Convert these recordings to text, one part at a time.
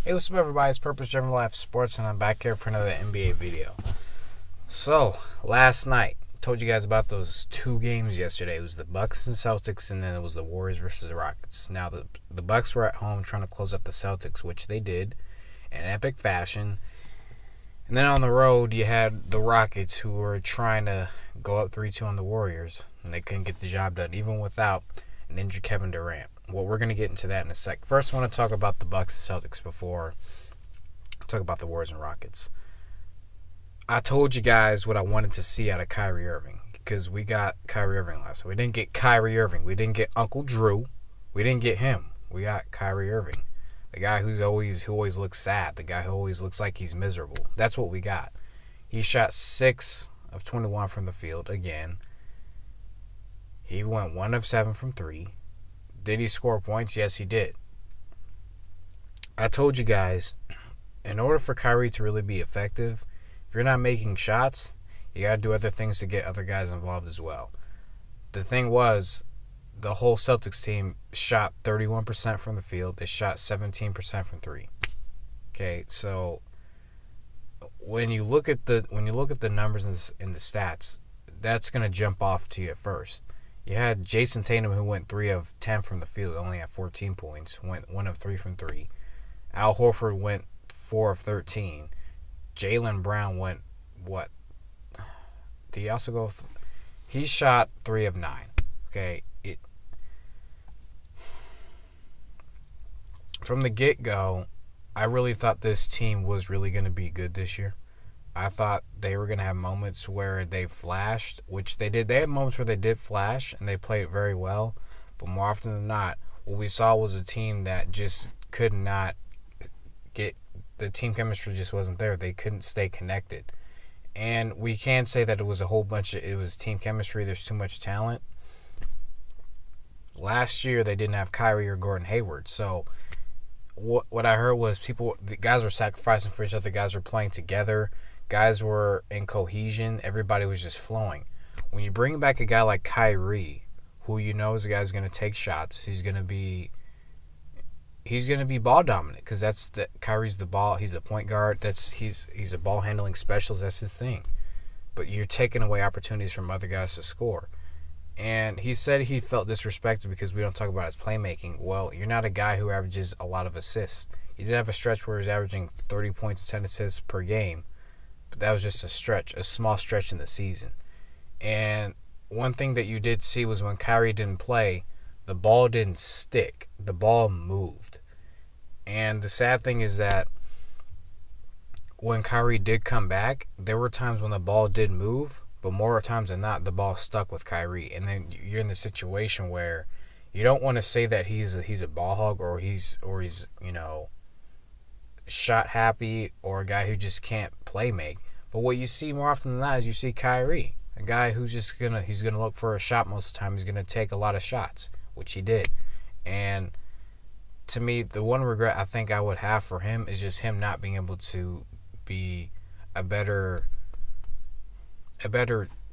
Hey, what's up, everybody? It's Purpose Driven Life Sports, and I'm back here for another NBA video. So, last night, told you guys about those two games yesterday. It was the Bucks and Celtics, and then it was the Warriors versus the Rockets. Now, the Bucks were at home trying to close up the Celtics, which they did in epic fashion. And then on the road, you had the Rockets, who were trying to go up 3-2 on the Warriors, and they couldn't get the job done, even without an injured Kevin Durant. Well, we're going to get into that in a sec. First, I want to talk about the Bucks and Celtics before I talk about the Warriors and Rockets. I told you guys what I wanted to see out of Kyrie Irving, because we got Kyrie Irving last night. We didn't get Kyrie Irving. We didn't get Uncle Drew. We didn't get him. We got Kyrie Irving, the guy who always looks sad, the guy who always looks like he's miserable. That's what we got. He shot 6 of 21 from the field again. He went 1 of 7 from 3. Did he score points? Yes, he did. I told you guys, in order for Kyrie to really be effective, if you're not making shots, you got to do other things to get other guys involved as well. The thing was, the whole Celtics team shot 31% from the field. They shot 17% from 3. Okay, so when you look at the numbers in the stats, that's going to jump off to you at first. You had Jason Tatum, who went 3 of 10 from the field, only had 14 points, went 1 of 3 from 3. Al Horford went 4 of 13. Jaylen Brown went, what? Did he also go? He shot 3 of 9. Okay. From the get-go, I really thought this team was really going to be good this year. I thought they were going to have moments where they flashed, which they did. They had moments where they did flash, and they played very well. But more often than not, what we saw was a team that just could not get – the team chemistry just wasn't there. They couldn't stay connected. And we can say that it was a whole bunch of – it was team chemistry. There's too much talent. Last year, they didn't have Kyrie or Gordon Hayward. So what I heard was the guys were sacrificing for each other. Guys were playing together. Guys were in cohesion. Everybody was just flowing. When you bring back a guy like Kyrie, who you know is a guy who's going to take shots, he's going to be ball dominant, because Kyrie's the ball. He's a point guard. He's a ball handling specialist. That's his thing. But you're taking away opportunities from other guys to score. And he said he felt disrespected because we don't talk about his playmaking. Well, you're not a guy who averages a lot of assists. He did have a stretch where he was averaging 30 points and 10 assists per game. But that was just a small stretch in the season. And one thing that you did see was when Kyrie didn't play, the ball didn't stick. The ball moved. And the sad thing is that when Kyrie did come back, there were times when the ball did move, but more times than not, the ball stuck with Kyrie. And then you're in the situation where you don't want to say that he's a ball hog or he's shot happy, or a guy who just can't play make. But what you see more often than not is you see Kyrie, a guy who's just he's gonna look for a shot most of the time. He's gonna take a lot of shots, which he did. And to me, the one regret I think I would have for him is just him not being able to be a better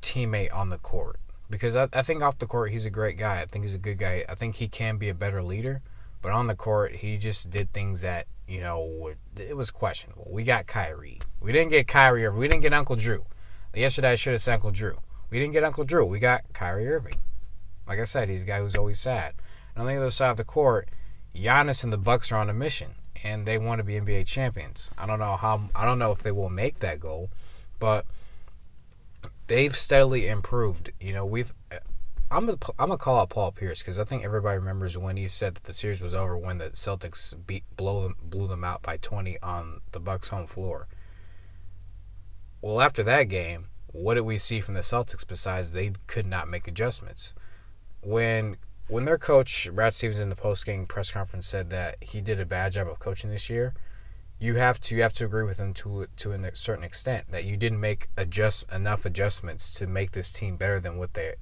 teammate on the court. Because I think off the court he's a great guy. I think he's a good guy. I think he can be a better leader. But on the court, he just did things that, it was questionable. We got Kyrie. We didn't get Kyrie Irving. We didn't get Uncle Drew. Yesterday I should have said Uncle Drew. We didn't get Uncle Drew. We got Kyrie Irving. Like I said, he's a guy who's always sad. And on the other side of the court, Giannis and the Bucks are on a mission, and they want to be NBA champions. I don't know if they will make that goal, but they've steadily improved. I'm gonna call out Paul Pierce, because I think everybody remembers when he said that the series was over when the Celtics blew them out by 20 on the Bucks' home floor. Well, after that game, what did we see from the Celtics besides they could not make adjustments? When their coach, Brad Stevens, in the post-game press conference said that he did a bad job of coaching this year, you have to agree with him to a certain extent, that you didn't make enough adjustments to make this team better than what they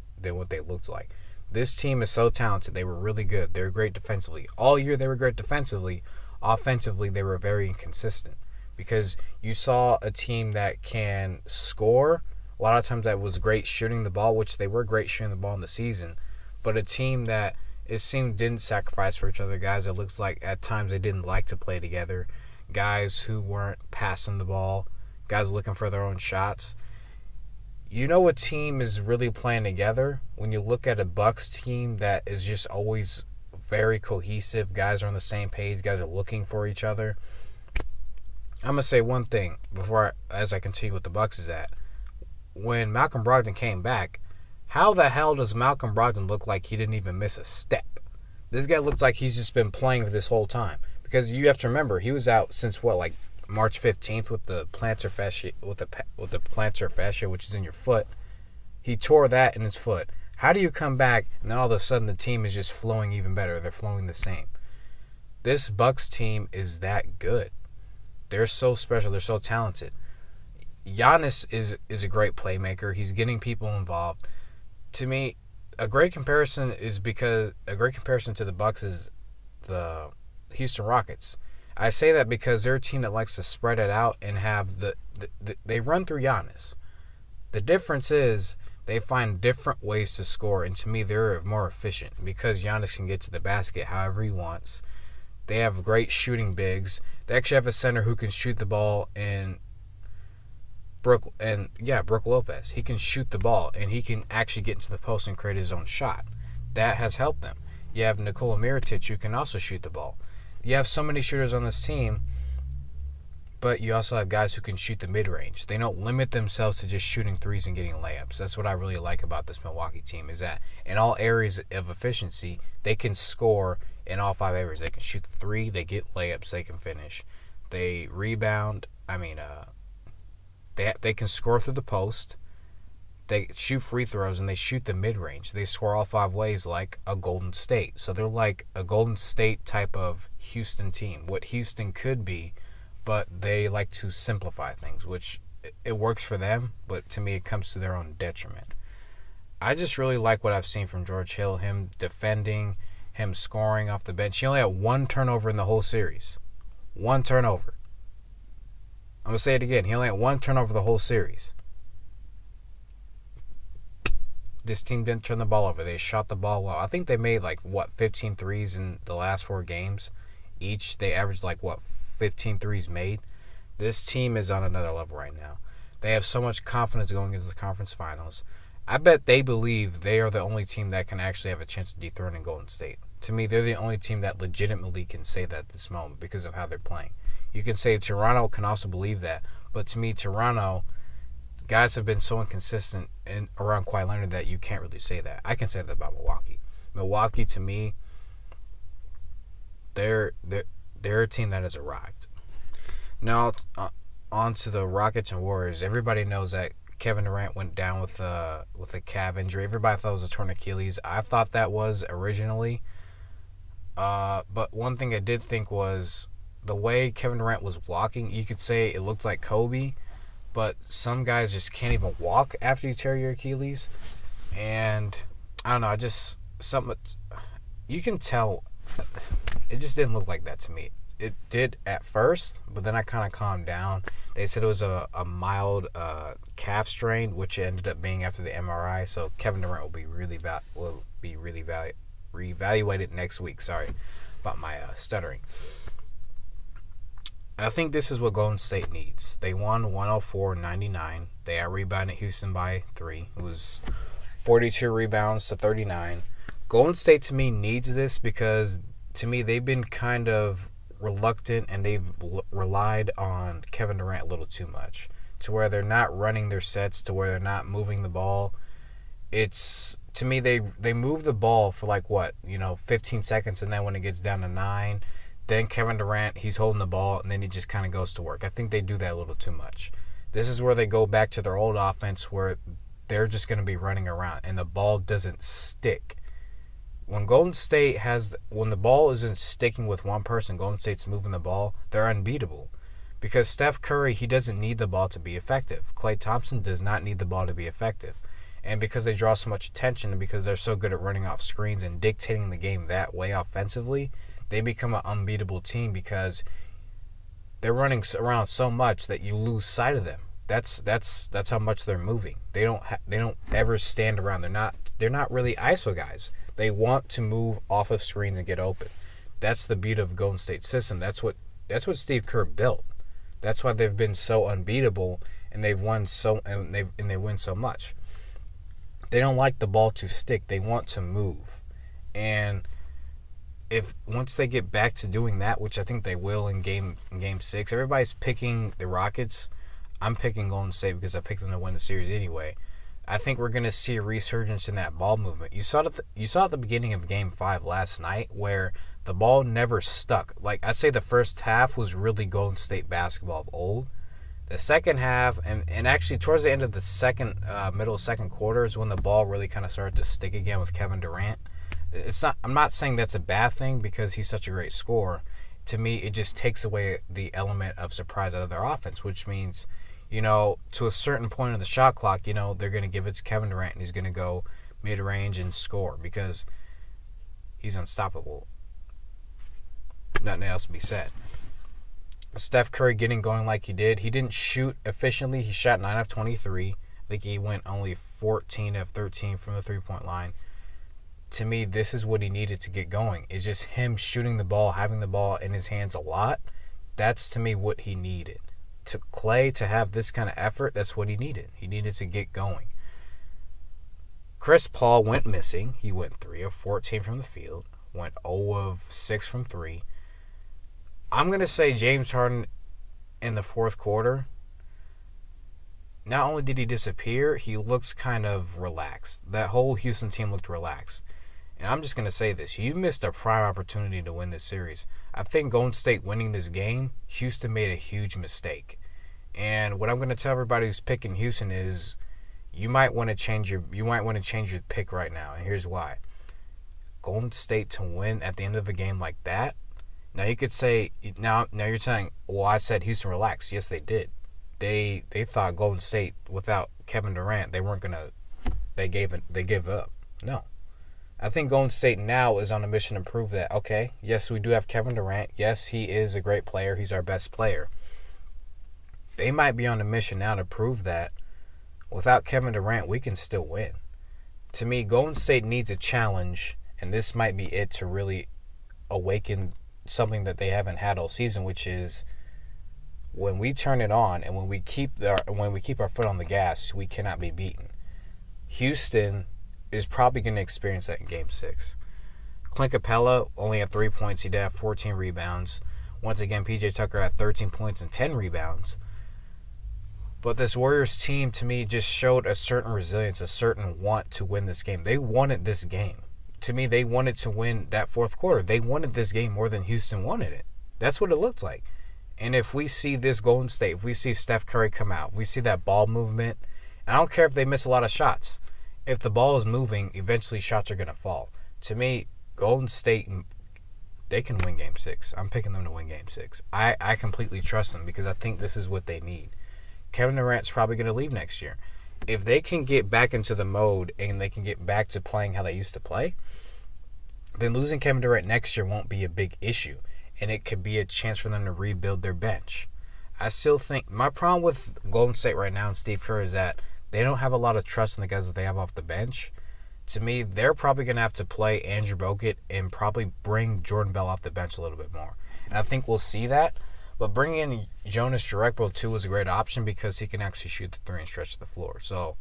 looked like. This team is so talented. They were really good. They were great defensively. All year they were great defensively. Offensively, they were very inconsistent, because you saw a team that can score. A lot of times that was great shooting the ball, which they were great shooting the ball in the season, but a team that it seemed didn't sacrifice for each other. Guys, it looks like at times they didn't like to play together. guys who weren't passing the ball, guys looking for their own shots. You know what team is really playing together? When you look at a Bucks team that is just always very cohesive, guys are on the same page, guys are looking for each other. I'm going to say one thing as I continue with the Bucks is that when Malcolm Brogdon came back, how the hell does Malcolm Brogdon look like he didn't even miss a step? This guy looks like he's just been playing this whole time. Because you have to remember, he was out since March 15th with the plantar fascia, with the plantar fascia, which is in your foot. He tore that in his foot. How do you come back and all of a sudden the team is just flowing even better? They're flowing the same. This Bucks team is that good. They're so special. They're so talented. Giannis is a great playmaker. He's getting people involved. To me, a great comparison to the Bucks is the Houston Rockets. I say that because they're a team that likes to spread it out and have they run through Giannis. The difference is they find different ways to score, and to me, they're more efficient because Giannis can get to the basket however he wants. They have great shooting bigs. They actually have a center who can shoot the ball Brook Lopez. He can shoot the ball, and he can actually get into the post and create his own shot. That has helped them. You have Nikola Mirotic, who can also shoot the ball. You have so many shooters on this team, but you also have guys who can shoot the mid-range. They don't limit themselves to just shooting threes and getting layups. That's what I really like about this Milwaukee team, is that in all areas of efficiency, they can score in all 5 areas. They can shoot the three, they get layups, they can finish. They rebound. They can score through the post. They shoot free throws, and they shoot the mid-range. They score all 5 ways like a Golden State. So they're like a Golden State type of Houston team, what Houston could be, but they like to simplify things, which it works for them, but to me it comes to their own detriment. I just really like what I've seen from George Hill, him defending, him scoring off the bench. He only had 1 turnover in the whole series. 1 turnover. I'm going to say it again. He only had 1 turnover the whole series. This team didn't turn the ball over. They shot the ball well. I think they made 15 threes in the last 4 games. Each, they averaged 15 threes made. This team is on another level right now. They have so much confidence going into the conference finals. I bet they believe they are the only team that can actually have a chance of dethroning Golden State. To me, they're the only team that legitimately can say that at this moment because of how they're playing. You can say Toronto can also believe that, but to me, Toronto, guys have been so inconsistent around Kawhi Leonard that you can't really say that. I can say that about Milwaukee. Milwaukee, to me, they're a team that has arrived. Now, on to the Rockets and Warriors. Everybody knows that Kevin Durant went down with a calf injury. Everybody thought it was a torn Achilles. I thought that was originally. But one thing I did think was the way Kevin Durant was walking, you could say it looked like Kobe, but some guys just can't even walk after you tear your Achilles. And I don't know, you can tell it just didn't look like that to me. It did at first, but then I kind of calmed down. They said it was a mild calf strain, which it ended up being after the MRI. So Kevin Durant will be reevaluated next week. Sorry about my stuttering. I think this is what Golden State needs. They won 104-99. They out-rebounded Houston by 3. It was 42 rebounds to 39. Golden State, to me, needs this because, to me, they've been kind of reluctant and they've relied on Kevin Durant a little too much to where they're not running their sets, to where they're not moving the ball. It's, to me, they move the ball for 15 seconds, and then when it gets down to 9, then Kevin Durant, he's holding the ball, and then he just kind of goes to work. I think they do that a little too much. This is where they go back to their old offense where they're just going to be running around, and the ball doesn't stick. When the ball isn't sticking with one person, Golden State's moving the ball, they're unbeatable. Because Steph Curry, he doesn't need the ball to be effective. Klay Thompson does not need the ball to be effective. And because they draw so much attention and because they're so good at running off screens and dictating the game that way offensively, they become an unbeatable team because they're running around so much that you lose sight of them. That's how much they're moving. They don't ever stand around. They're not really ISO guys. They want to move off of screens and get open. That's the beauty of Golden State system. That's what Steve Kerr built. That's why they've been so unbeatable, and they win so much. They don't like the ball to stick. They want to move. And if once they get back to doing that, which I think they will in game 6, everybody's picking the Rockets. I'm picking Golden State because I picked them to win the series anyway. I think we're going to see a resurgence in that ball movement. You saw at the beginning of Game 5 last night where the ball never stuck. Like, I'd say the first half was really Golden State basketball of old. The second half, and actually towards the end of the middle second quarter is when the ball really kind of started to stick again with Kevin Durant. I'm not saying that's a bad thing because he's such a great scorer. To me, it just takes away the element of surprise out of their offense, which means, to a certain point of the shot clock, they're going to give it to Kevin Durant and he's going to go mid-range and score because he's unstoppable. Nothing else to be said. Steph Curry getting going like he did. He didn't shoot efficiently. He shot 9 of 23. I think he went only 14 of 13 from the three-point line. To me, this is what he needed to get going. It's just him shooting the ball, having the ball in his hands a lot. That's, to me, what he needed. To Klay to have this kind of effort, that's what he needed. He needed to get going. Chris Paul went missing. He went 3 of 14 from the field. Went 0 of 6 from 3. I'm going to say James Harden in the fourth quarter, not only did he disappear, he looks kind of relaxed. That whole Houston team looked relaxed. And I'm just going to say this. You missed a prime opportunity to win this series. I think Golden State winning this game, Houston made a huge mistake. And what I'm going to tell everybody who's picking Houston is you might want to change your pick right now. And here's why. Golden State to win at the end of a game like that. Now you could say now you're saying, well, I said Houston relaxed. Yes, they did. They thought Golden State without Kevin Durant, they gave up. No. I think Golden State now is on a mission to prove that, okay, yes, we do have Kevin Durant. Yes, he is a great player. He's our best player. They might be on a mission now to prove that without Kevin Durant, we can still win. To me, Golden State needs a challenge, and this might be it to really awaken something that they haven't had all season, which is when we turn it on and when we keep our foot on the gas, we cannot be beaten. Houston is probably going to experience that in Game 6. Clint Capella only had 3 points. He did have 14 rebounds. Once again, P.J. Tucker had 13 points and 10 rebounds. But this Warriors team, to me, just showed a certain resilience, a certain want to win this game. They wanted this game. To me, they wanted to win that fourth quarter. They wanted this game more than Houston wanted it. That's what it looked like. And if we see this Golden State, if we see Steph Curry come out, if we see that ball movement, and I don't care if they miss a lot of shots. If the ball is moving, eventually shots are going to fall. To me, Golden State, they can win Game 6. I'm picking them to win Game 6. I completely trust them because I think this is what they need. Kevin Durant's probably going to leave next year. If they can get back into the mode and they can get back to playing how they used to play, then losing Kevin Durant next year won't be a big issue. And it could be a chance for them to rebuild their bench. I still think my problem with Golden State right now and Steve Kerr is that they don't have a lot of trust in the guys that they have off the bench. To me, they're probably going to have to play Andrew Bogut and probably bring Jordan Bell off the bench a little bit more. And I think we'll see that. But bringing in Jonas Jerebko, too, is a great option because he can actually shoot the three and stretch the floor. So,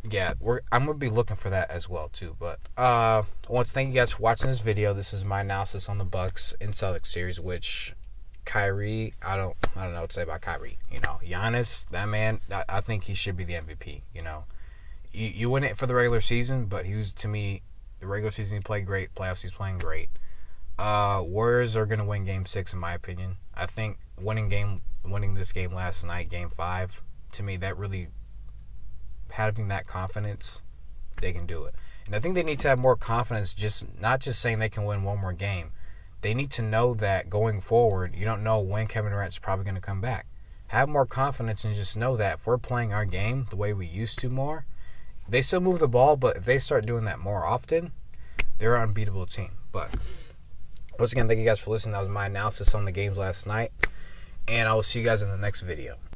yeah, I'm going to be looking for that as well, too. But I want to thank you guys for watching this video. This is my analysis on the Bucks and Celtics series, which Kyrie, I don't know what to say about Kyrie. Giannis, that man, I think he should be the MVP. You win it for the regular season, but he was, to me, the regular season he played great. Playoffs he's playing great. Warriors are going to win Game 6 in my opinion. I think winning this game last night, Game 5, to me that really having that confidence, they can do it. And I think they need to have more confidence, not just saying they can win one more game. They need to know that going forward, you don't know when Kevin Durant's probably going to come back. Have more confidence and just know that if we're playing our game the way we used to more, they still move the ball, but if they start doing that more often, they're an unbeatable team. But once again, thank you guys for listening. That was my analysis on the games last night, and I will see you guys in the next video.